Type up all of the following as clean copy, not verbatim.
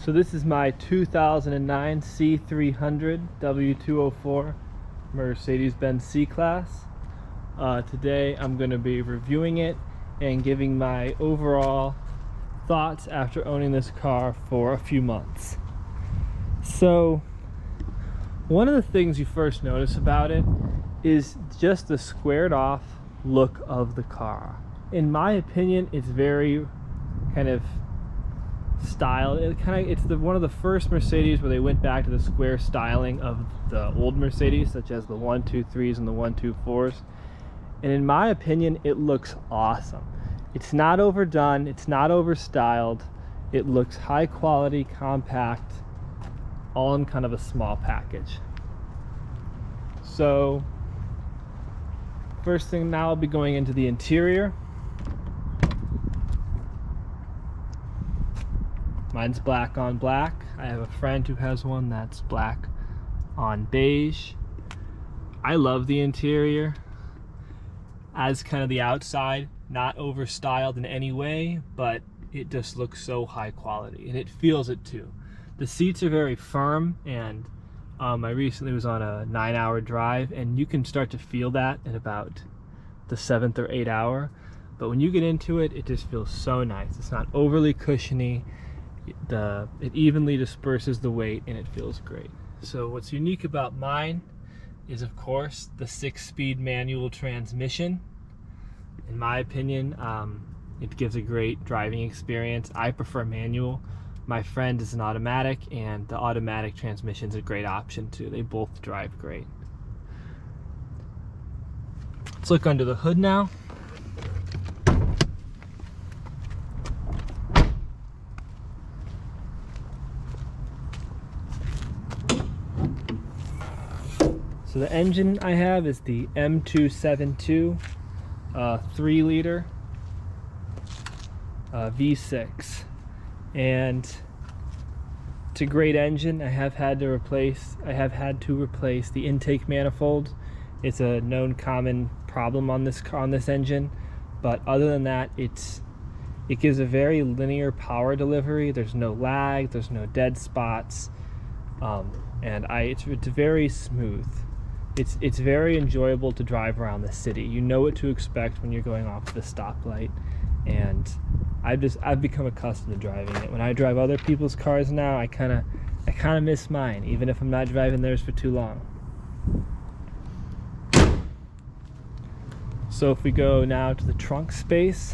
So this is my 2009 C300 W204 Mercedes-Benz C-Class. Today I'm going to be reviewing it and giving my overall thoughts after owning this car for a few months. So one of the things you first notice about it is just the squared off look of the car. In my opinion, it's very kind of style. It's one of the first Mercedes where they went back to the square styling of the old Mercedes, such as the 123s and the 124s. And in my opinion, it looks awesome. It's not overdone, it's not overstyled. It looks high quality, compact, all in kind of a small package. So first thing, now I'll be going into the interior. Mine's black on black. I have a friend who has one that's black on beige. I love the interior as kind of the outside, not overstyled in any way, but it just looks so high quality, and it feels it too. The seats are very firm, and I recently was on a 9-hour drive, and you can start to feel that in about the 7th or 8th hour. But when you get into it, it just feels so nice. It's not overly cushiony. It evenly disperses the weight, and it feels great. So what's unique about mine is, of course, the 6-speed manual transmission. In my opinion, it gives a great driving experience. I prefer manual. My friend is an automatic, and the automatic transmission is a great option too. They both drive great. Let's look under the hood now. So the engine I have is the M272 3-liter V6, and it's a great engine. I have had to replace the intake manifold. It's a known common problem on this engine, but other than that, it gives a very linear power delivery. There's no lag, there's no dead spots, and it's very smooth. It's very enjoyable to drive around the city. You know what to expect when you're going off the stoplight, and I've become accustomed to driving it. When I drive other people's cars now, I kind of miss mine, even if I'm not driving theirs for too long. So if we go now to the trunk space,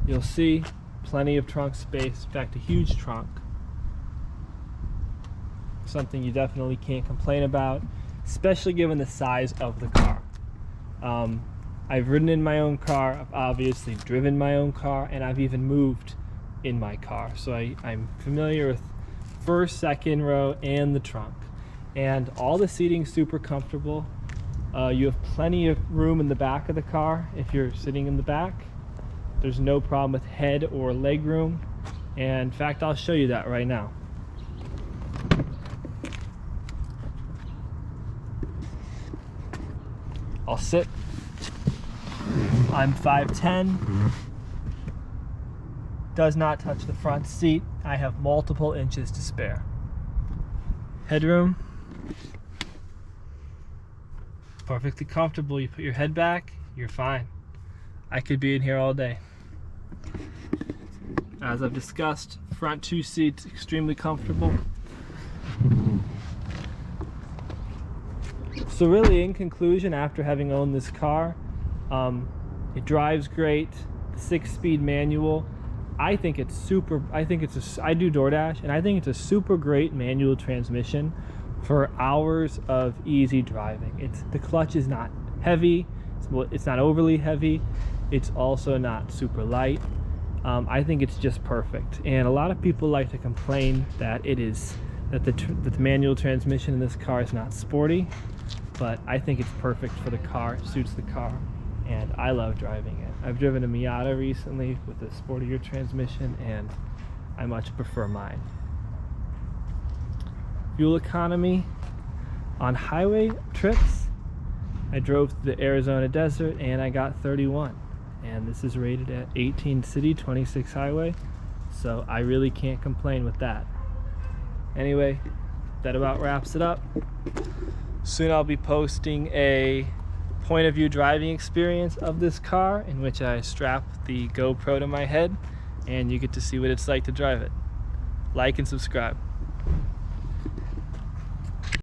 you'll see plenty of trunk space. In fact, a huge trunk. Something you definitely can't complain about, especially given the size of the car. I've ridden in my own car, I've obviously driven my own car, and I've even moved in my car. So I'm familiar with first, second row, and the trunk. And all the seating's super comfortable. You have plenty of room in the back of the car if you're sitting in the back. There's no problem with head or leg room. And in fact, I'll show you that right now. I'll sit. I'm 5'10". Does not touch the front seat. I have multiple inches to spare. Headroom. Perfectly comfortable. You put your head back, you're fine. I could be in here all day. As I've discussed, front 2 seats extremely comfortable. So really, in conclusion, after having owned this car, it drives great. The 6-speed manual, I think it's super. I do DoorDash, and I think it's a super great manual transmission for hours of easy driving. The clutch is not heavy. It's not overly heavy. It's also not super light. I think it's just perfect. And a lot of people like to complain that the manual transmission in this car is not sporty. But I think it's perfect for the car, it suits the car, and I love driving it. I've driven a Miata recently with a sportier transmission, and I much prefer mine. Fuel economy on highway trips, I drove to the Arizona desert and I got 31. and this is rated at 18 city, 26 highway, so I really can't complain with that. Anyway, that about wraps it up. Soon I'll be posting a point of view driving experience of this car in which I strap the GoPro to my head and you get to see what it's like to drive it. Like and subscribe.